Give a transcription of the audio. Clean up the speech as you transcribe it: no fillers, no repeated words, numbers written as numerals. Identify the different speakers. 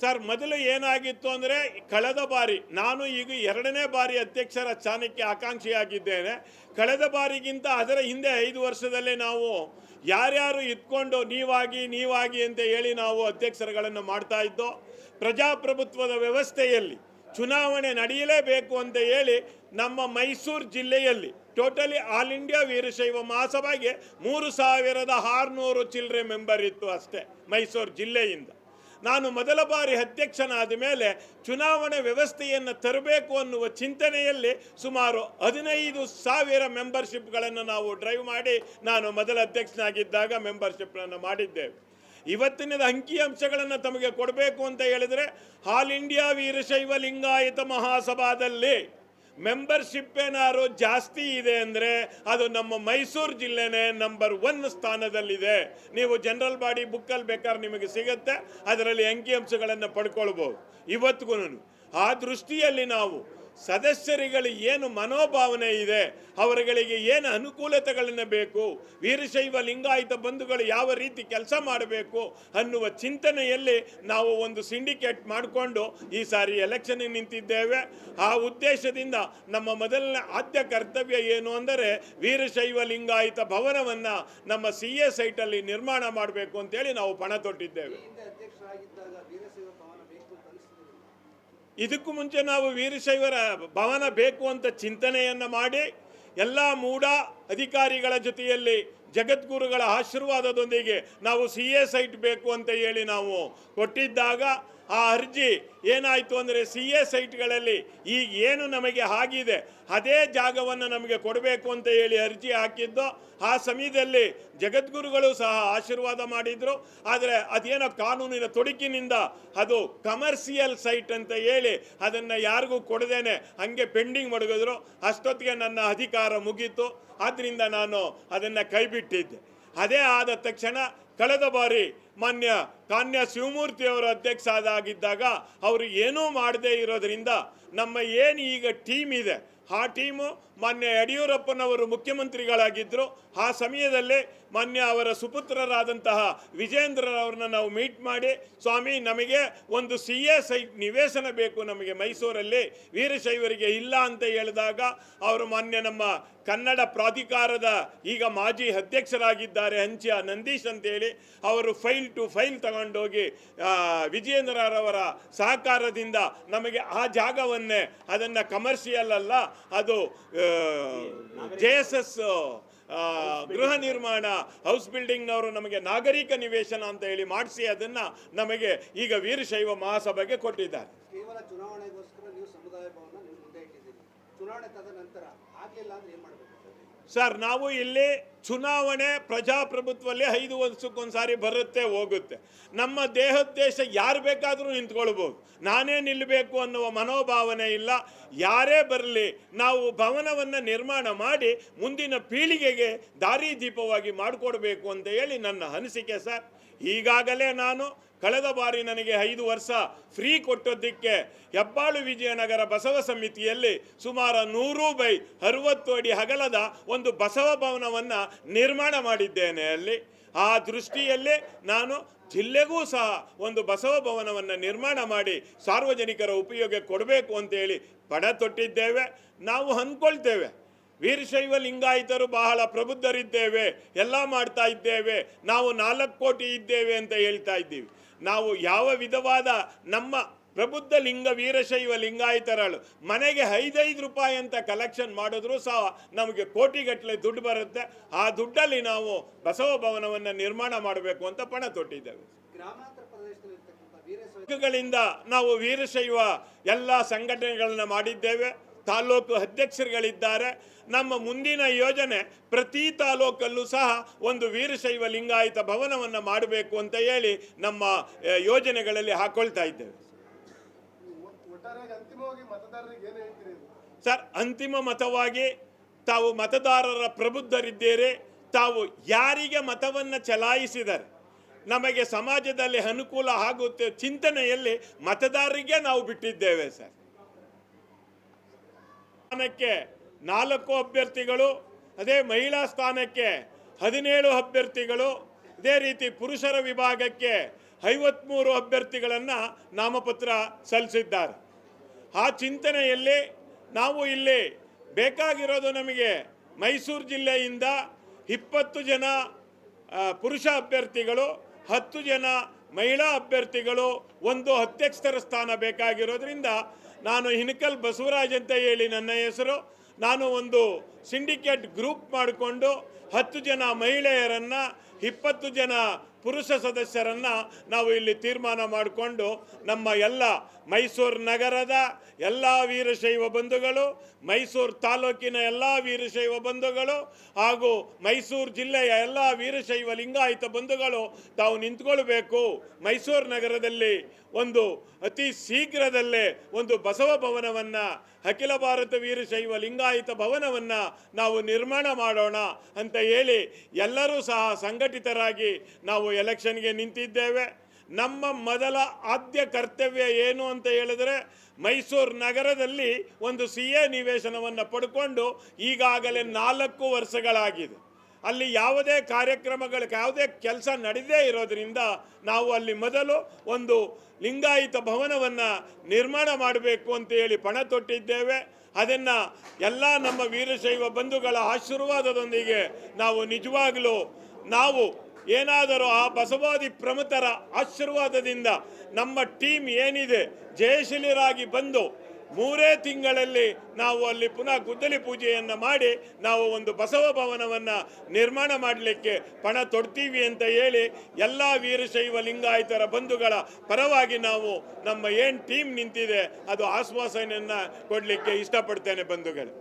Speaker 1: Sir, ಮೊದಲು ಏನಾಗಿತ್ತು ಅಂದರೆ, ಕಳೆದ ಬಾರಿ ನಾನು ಈಗ 2ನೇ ಬಾರಿ ಅಧ್ಯಕ್ಷರ ಸ್ಥಾನಕ್ಕೆ ಆಕಾಂಕ್ಷಿಯಾಗಿದ್ದೇನೆ. ಕಳೆದ ಬಾರಿಗಿಂತ ಅದರ ಹಿಂದೆ 5 ವರ್ಷದಲ್ಲೇ ನಾವು ಯಾರ್ಯಾರು ಇಟ್ಕೊಂಡು ನೀವಾಗಿ ಅಂತ ಹೇಳಿ ನಾವು ಅಧ್ಯಕ್ಷರುಗಳನ್ನು ಮಾಡ್ತಾ ಇದ್ದೋ. ಪ್ರಜಾಪ್ರಭುತ್ವದ ವ್ಯವಸ್ಥೆಯಲ್ಲಿ ಚುನಾವಣೆ ನಡೆಯಲೇಬೇಕು ಅಂತ ಹೇಳಿ ನಮ್ಮ ಮೈಸೂರು ಜಿಲ್ಲೆಯಲ್ಲಿ ಟೋಟಲಿ ಆಲ್ ಇಂಡಿಯಾ ವೀರಶೈವ ಮಹಾಸಭೆಗೆ 3600 ಚಿಲ್ಲರೆ ಮೆಂಬರ್ ಇತ್ತು ಅಷ್ಟೇ ಮೈಸೂರು ಜಿಲ್ಲೆಯಿಂದ. ನಾನು ಮೊದಲ ಬಾರಿ ಅಧ್ಯಕ್ಷನಾದ ಮೇಲೆ ಚುನಾವಣೆ ವ್ಯವಸ್ಥೆಯನ್ನು ತರಬೇಕು ಅನ್ನುವ ಚಿಂತನೆಯಲ್ಲಿ ಸುಮಾರು 15,000 ಮೆಂಬರ್ಶಿಪ್ಗಳನ್ನು ನಾವು ಡ್ರೈವ್ ಮಾಡಿ ನಾನು ಮೊದಲ ಅಧ್ಯಕ್ಷನಾಗಿದ್ದಾಗ ಮೆಂಬರ್ಶಿಪ್ಗಳನ್ನು ಮಾಡಿದ್ದೇವೆ. ಇವತ್ತಿನ ಅಂಕಿಅಂಶಗಳನ್ನು ತಮಗೆ ಕೊಡಬೇಕು ಅಂತ ಹೇಳಿದರೆ, ಆಲ್ ಇಂಡಿಯಾ ವೀರಶೈವ ಲಿಂಗಾಯತ ಮಹಾಸಭಾದಲ್ಲಿ ಮೆಂಬರ್ಶಿಪ್ ಏನಾದ್ರು ಜಾಸ್ತಿ ಇದೆ ಅಂದರೆ ಅದು ನಮ್ಮ ಮೈಸೂರು ಜಿಲ್ಲೆನೇ ನಂಬರ್ 1 ಸ್ಥಾನದಲ್ಲಿದೆ. ನೀವು ಜನರಲ್ ಬಾಡಿ ಬುಕ್ಕಲ್ಲಿ ಬೇಕಾದ್ರೆ ನಿಮಗೆ ಸಿಗುತ್ತೆ, ಅದರಲ್ಲಿ ಅಂಕಿಅಂಶಗಳನ್ನು ಪಡ್ಕೊಳ್ಬೋದು. ಇವತ್ತಿಗೂ ಆ ದೃಷ್ಟಿಯಲ್ಲಿ ನಾವು ಸದಸ್ಯರುಗಳಿಗೆ ಏನು ಮನೋಭಾವನೆ ಇದೆ, ಅವರುಗಳಿಗೆ ಏನು ಅನುಕೂಲತೆಗಳನ್ನು ಬೇಕು, ವೀರಶೈವ ಲಿಂಗಾಯತ ಬಂಧುಗಳು ಯಾವ ರೀತಿ ಕೆಲಸ ಮಾಡಬೇಕು ಅನ್ನುವ ಚಿಂತನೆಯಲ್ಲಿ ನಾವು ಒಂದು ಸಿಂಡಿಕೇಟ್ ಮಾಡಿಕೊಂಡು ಈ ಸಾರಿ ಎಲೆಕ್ಷನ್ಗೆ ನಿಂತಿದ್ದೇವೆ. ಆ ಉದ್ದೇಶದಿಂದ ನಮ್ಮ ಮೊದಲನೇ ಆದ್ಯ ಕರ್ತವ್ಯ ಏನು ಅಂದರೆ, ವೀರಶೈವ ಲಿಂಗಾಯತ ಭವನವನ್ನು ನಮ್ಮ CA ಸೈಟಲ್ಲಿ ನಿರ್ಮಾಣ ಮಾಡಬೇಕು ಅಂತೇಳಿ ನಾವು ಪಣ ತೊಟ್ಟಿದ್ದೇವೆ. ಇದಕ್ಕೂ ಮುಂಚೆ ನಾವು ವೀರಶೈವರ ಭವನ ಬೇಕು ಅಂತ ಚಿಂತನೆಯನ್ನು ಮಾಡಿ ಎಲ್ಲ ಮೂಢ ಅಧಿಕಾರಿಗಳ ಜೊತೆಯಲ್ಲಿ ಜಗದ್ಗುರುಗಳ ಆಶೀರ್ವಾದದೊಂದಿಗೆ ನಾವು CA ಸೈಟ್ ಬೇಕು ಅಂತ ಹೇಳಿ ನಾವು ಕೊಟ್ಟಿದ್ದಾಗ ಆ ಅರ್ಜಿ ಏನಾಯಿತು ಅಂದರೆ, CA ಸೈಟ್ಗಳಲ್ಲಿ ಈಗ ಏನು ನಮಗೆ ಆಗಿದೆ ಅದೇ ಜಾಗವನ್ನು ನಮಗೆ ಕೊಡಬೇಕು ಅಂತ ಹೇಳಿ ಅರ್ಜಿ ಹಾಕಿದ್ದು. ಆ ಸಮಯದಲ್ಲಿ ಜಗದ್ಗುರುಗಳು ಸಹ ಆಶೀರ್ವಾದ ಮಾಡಿದರು. ಆದರೆ ಅದೇನೋ ಕಾನೂನಿನ ತೊಡಕಿನಿಂದ ಅದು ಕಮರ್ಷಿಯಲ್ ಸೈಟ್ ಅಂತ ಹೇಳಿ ಅದನ್ನು ಯಾರಿಗೂ ಕೊಡದೇನೆ ಹಂಗೆ ಪೆಂಡಿಂಗ್ ಮಡಗಿದ್ರು. ಅಷ್ಟೊತ್ತಿಗೆ ನನ್ನ ಅಧಿಕಾರ ಮುಗೀತು. ಆದ್ದರಿಂದ ನಾನು ಅದನ್ನು ಕೈಬಿಟ್ಟಿದ್ದೆ. ಅದೇ ಆದ ತಕ್ಷಣ ಕಳೆದ ಬಾರಿ ಮಾನ್ಯ ಕಾನ್ಯ ಶಿವಮೂರ್ತಿಯವರು ಅಧ್ಯಕ್ಷ ಆಗಿದ್ದಾಗ ಅವರು ಏನೂ ಮಾಡದೇ ಇರೋದರಿಂದ ನಮ್ಮ ಏನು ಈಗ ಟೀಮ್ ಇದೆ, ಆ ಟೀಮು ಮಾನ್ಯ ಯಡಿಯೂರಪ್ಪನವರು ಮುಖ್ಯಮಂತ್ರಿಗಳಾಗಿದ್ದರು. ಆ ಸಮಯದಲ್ಲಿ ಮಾನ್ಯ ಅವರ ಸುಪುತ್ರರಾದಂತಹ ವಿಜೇಂದ್ರರವ್ರನ್ನ ನಾವು ಮೀಟ್ ಮಾಡಿ, ಸ್ವಾಮಿ ನಮಗೆ ಒಂದು CA ಸೈಟ್ ನಿವೇಶನ ಬೇಕು ನಮಗೆ ಮೈಸೂರಲ್ಲಿ, ವೀರಶೈವರಿಗೆ ಇಲ್ಲ ಅಂತ ಹೇಳಿದಾಗ ಅವರು ಮಾನ್ಯ ನಮ್ಮ ಕನ್ನಡ ಪ್ರಾಧಿಕಾರದ ಈಗ ಮಾಜಿ ಅಧ್ಯಕ್ಷರಾಗಿದ್ದಾರೆ ಹಂಚಿಯ ನಂದೀಶ್ ಅಂತೇಳಿ, ಅವರು ಫೈಲ್ ಟು ಫೈಲ್ ತಗೊಂಡೋಗಿ ವಿಜೇಂದ್ರರವರ ಸಹಕಾರದಿಂದ ನಮಗೆ ಆ ಜಾಗವನ್ನೇ, ಅದನ್ನು ಕಮರ್ಷಿಯಲ್ ಅಲ್ಲ, ಅದು JSS ಗೃಹ ನಿರ್ಮಾಣ ಹೌಸ್ ಬಿಲ್ಡಿಂಗ್ನವರು ನಮಗೆ ನಾಗರಿಕ ನಿವೇಶನ ಅಂತ ಹೇಳಿ ಮಾಡಿಸಿ ಅದನ್ನು ನಮಗೆ ಈಗ ವೀರಶೈವ ಮಹಾಸಭೆಗೆ ಕೊಟ್ಟಿದ್ದಾರೆ.
Speaker 2: ಕೇವಲ ಚುನಾವಣೆಗೋಸ್ಕರ ನೀವು ಸಮುದಾಯ ಭವನ ನೀವು ಮುಂದೆ ಇಟ್ಟಿದ್ದೀರಿ. ಚುನಾವಣೆ ತದ ನಂತರ ಆಗಲಿಲ್ಲ ಅಂದ್ರೆ ಏನು ಮಾಡಬೇಕು
Speaker 1: ಸರ್? ನಾವು ಇಲ್ಲಿ ಚುನಾವಣೆ ಪ್ರಜಾಪ್ರಭುತ್ವದಲ್ಲಿ 5 ವರ್ಷಕ್ಕೊಂದ್ಸಾರಿ ಬರುತ್ತೆ ಹೋಗುತ್ತೆ. ನಮ್ಮ ದೇಹೋದ್ದೇಶ ಯಾರು ಬೇಕಾದರೂ ನಿಂತ್ಕೊಳ್ಬೋದು, ನಾನೇ ನಿಲ್ಲಬೇಕು ಅನ್ನುವ ಮನೋಭಾವನೆ ಇಲ್ಲ. ಯಾರೇ ಬರಲಿ, ನಾವು ಭವನವನ್ನು ನಿರ್ಮಾಣ ಮಾಡಿ ಮುಂದಿನ ಪೀಳಿಗೆಗೆ ದಾರಿದೀಪವಾಗಿ ಮಾಡಿಕೊಡ್ಬೇಕು ಅಂತ ಹೇಳಿ ನನ್ನ ಅನಿಸಿಕೆ ಸರ್. ಈಗಾಗಲೇ ನಾನು ಕಳೆದ ಬಾರಿ ನನಗೆ 5 ವರ್ಷ ಫ್ರೀ ಕೊಟ್ಟದ್ದಕ್ಕೆ ಹೆಬ್ಬಾಳು ವಿಜಯನಗರ ಬಸವ ಸಮಿತಿಯಲ್ಲಿ ಸುಮಾರು 100/60 ಅಡಿ ಅಗಲದ ಒಂದು ಬಸವ ಭವನವನ್ನು ನಿರ್ಮಾಣ ಮಾಡಿದ್ದೇನೆ. ಅಲ್ಲಿ ಆ ದೃಷ್ಟಿಯಲ್ಲಿ ನಾನು ಜಿಲ್ಲೆಗೂ ಸಹ ಒಂದು ಬಸವ ಭವನವನ್ನು ನಿರ್ಮಾಣ ಮಾಡಿ ಸಾರ್ವಜನಿಕರ ಉಪಯೋಗಕ್ಕೆ ಕೊಡಬೇಕು ಅಂತೇಳಿ ಪಣ ತೊಟ್ಟಿದ್ದೇವೆ. ನಾವು ಅಂದ್ಕೊಳ್ತೇವೆ ವೀರಶೈವ ಲಿಂಗಾಯತರು ಬಹಳ ಪ್ರಬುದ್ಧರಿದ್ದೇವೆ, ಎಲ್ಲ ಮಾಡ್ತಾ ಇದ್ದೇವೆ, ನಾವು 4 ಕೋಟಿ ಇದ್ದೇವೆ ಅಂತ ಹೇಳ್ತಾ ಇದ್ದೀವಿ. ನಾವು ಯಾವ ವಿಧವಾದ ನಮ್ಮ ಪ್ರಬುದ್ಧ ವೀರಶೈವ ಲಿಂಗಾಯತರಳು ಮನೆಗೆ 5 ರೂಪಾಯಿ ಅಂತ ಕಲೆಕ್ಷನ್ ಮಾಡಿದ್ರು ಸಹ ನಮಗೆ ಕೋಟಿಗಟ್ಟಲೆ ದುಡ್ಡು ಬರುತ್ತೆ. ಆ ದುಡ್ಡಲ್ಲಿ ನಾವು ಬಸವ ಭವನವನ್ನು ನಿರ್ಮಾಣ ಮಾಡಬೇಕು ಅಂತ ಪಣ ತೊಟ್ಟಿದ್ದೇವೆ.
Speaker 2: ಗ್ರಾಮಾಂತರ
Speaker 1: ಗಳಿಂದ ನಾವು ವೀರಶೈವ ಎಲ್ಲ ಸಂಘಟನೆಗಳನ್ನ ಮಾಡಿದ್ದೇವೆ. ತಾಲೂಕು ಅಧ್ಯಕ್ಷರುಗಳಿದ್ದಾರೆ. ನಮ್ಮ ಮುಂದಿನ ಯೋಜನೆ ಪ್ರತಿ ತಾಲೂಕಲ್ಲೂ ಸಹ ಒಂದು ವೀರಶೈವ ಲಿಂಗಾಯತ ಭವನವನ್ನು ಮಾಡಬೇಕು ಅಂತ ಹೇಳಿ ನಮ್ಮ ಯೋಜನೆಗಳಲ್ಲಿ ಹಾಕೊಳ್ತಾ ಇದ್ದೇವೆ. ಸರ್, ಅಂತಿಮ ಮತವಾಗಿ ತಾವು ಮತದಾರರ ಪ್ರಬುದ್ಧರಿದ್ದೀರಿ. ತಾವು ಯಾರಿಗೆ ಮತವನ್ನು ಚಲಾಯಿಸಿದರೆ ನಮಗೆ ಸಮಾಜದಲ್ಲಿ ಅನುಕೂಲ ಆಗುತ್ತೆ ಚಿಂತನೆಯಲ್ಲಿ ಮತದಾರರಿಗೆ ನಾವು ಬಿಟ್ಟಿದ್ದೇವೆ ಸರ್. ಸ್ಥಾನಕ್ಕೆ 4 ಅಭ್ಯರ್ಥಿಗಳು, ಅದೇ ಮಹಿಳಾ ಸ್ಥಾನಕ್ಕೆ 17 ಅಭ್ಯರ್ಥಿಗಳು, ಇದೇ ರೀತಿ ಪುರುಷರ ವಿಭಾಗಕ್ಕೆ 53 ಅಭ್ಯರ್ಥಿಗಳನ್ನು ನಾಮಪತ್ರ ಸಲ್ಲಿಸಿದ್ದಾರೆ. ಆ ಚಿಂತನೆಯಲ್ಲಿ ನಾವು ಇಲ್ಲಿ ಬೇಕಾಗಿರೋದು ನಮಗೆ ಮೈಸೂರು ಜಿಲ್ಲೆಯಿಂದ 20 ಜನ ಪುರುಷ ಅಭ್ಯರ್ಥಿಗಳು, 10 ಜನ ಮಹಿಳಾ ಅಭ್ಯರ್ಥಿಗಳು, 1 ಅಧ್ಯಕ್ಷರ ಸ್ಥಾನ ಬೇಕಾಗಿರೋದ್ರಿಂದ ನಾನು ಹಿನಕಲ್ ಬಸವರಾಜ್ ಅಂತ ಹೇಳಿ ನನ್ನ ಹೆಸರು. ನಾನು ಒಂದು ಸಿಂಡಿಕೇಟ್ ಗ್ರೂಪ್ ಮಾಡಿಕೊಂಡು 10 ಜನ ಮಹಿಳೆಯರನ್ನು, 20 ಜನ ಪುರುಷ ಸದಸ್ಯರನ್ನು ನಾವು ಇಲ್ಲಿ ತೀರ್ಮಾನ ಮಾಡಿಕೊಂಡು ನಮ್ಮ ಎಲ್ಲ ಮೈಸೂರು ನಗರದ ಎಲ್ಲ ವೀರಶೈವ ಬಂಧುಗಳು, ಮೈಸೂರು ತಾಲೂಕಿನ ಎಲ್ಲ ವೀರಶೈವ ಬಂಧುಗಳು ಹಾಗೂ ಮೈಸೂರು ಜಿಲ್ಲೆಯ ಎಲ್ಲ ವೀರಶೈವ ಲಿಂಗಾಯತ ಬಂಧುಗಳು ತಾವು ನಿಂತ್ಕೊಳ್ಬೇಕು. ಮೈಸೂರು ನಗರದಲ್ಲಿ ಒಂದು ಅತಿ ಶೀಘ್ರದಲ್ಲೇ ಒಂದು ಬಸವ ಭವನವನ್ನು, ಅಖಿಲ ಭಾರತ ವೀರಶೈವ ಲಿಂಗಾಯತ ಭವನವನ್ನು ನಾವು ನಿರ್ಮಾಣ ಮಾಡೋಣ ಅಂತ ಹೇಳಿ ಎಲ್ಲರೂ ಸಹ ಸಂಘಟಿತರಾಗಿ ನಾವು ಎಲೆಕ್ಷನ್ಗೆ ನಿಂತಿದ್ದೇವೆ. ನಮ್ಮ ಮೊದಲ ಆದ್ಯ ಕರ್ತವ್ಯ ಏನು ಅಂತ ಹೇಳಿದ್ರೆ, ಮೈಸೂರು ನಗರದಲ್ಲಿ ಒಂದು CA ನಿವೇಶನವನ್ನು ಪಡ್ಕೊಂಡು ಈಗಾಗಲೇ 4 ವರ್ಷಗಳಾಗಿದೆ. ಅಲ್ಲಿ ಯಾವುದೇ ಕಾರ್ಯಕ್ರಮಗಳು, ಯಾವುದೇ ಕೆಲಸ ನಡೆದೇ ಇರೋದ್ರಿಂದ ನಾವು ಅಲ್ಲಿ ಮೊದಲು ಒಂದು ಲಿಂಗಾಯತ ಭವನವನ್ನು ನಿರ್ಮಾಣ ಮಾಡಬೇಕು ಅಂತ ಹೇಳಿ ಪಣ ತೊಟ್ಟಿದ್ದೇವೆ. ಅದನ್ನು ಎಲ್ಲ ನಮ್ಮ ವೀರಶೈವ ಬಂಧುಗಳ ಆಶೀರ್ವಾದದೊಂದಿಗೆ ನಾವು ನಿಜವಾಗಲೂ ನಾವು ಏನಾದರೂ ಆ ಬಸವಾದಿ ಪ್ರಮುಖರ ಆಶೀರ್ವಾದದಿಂದ ನಮ್ಮ ಟೀಮ್ ಏನಿದೆ ಜಯಶೀಲರಾಗಿ ಬಂದು 3 ತಿಂಗಳಲ್ಲಿ ನಾವು ಅಲ್ಲಿ ಪುನಃ ಗುದ್ದಲಿ ಪೂಜೆಯನ್ನು ಮಾಡಿ ನಾವು ಒಂದು ಬಸವ ಭವನವನ್ನು ನಿರ್ಮಾಣ ಮಾಡಲಿಕ್ಕೆ ಪಣ ತೊಡ್ತೀವಿ ಅಂತ ಹೇಳಿ ಎಲ್ಲ ವೀರಶೈವ ಲಿಂಗಾಯತರ ಬಂಧುಗಳ ಪರವಾಗಿ ನಾವು ನಮ್ಮ ಏನು ಟೀಮ್ ನಿಂತಿದೆ ಅದು ಆಶ್ವಾಸನೆಯನ್ನು ಕೊಡಲಿಕ್ಕೆ ಇಷ್ಟಪಡ್ತೇನೆ ಬಂಧುಗಳು.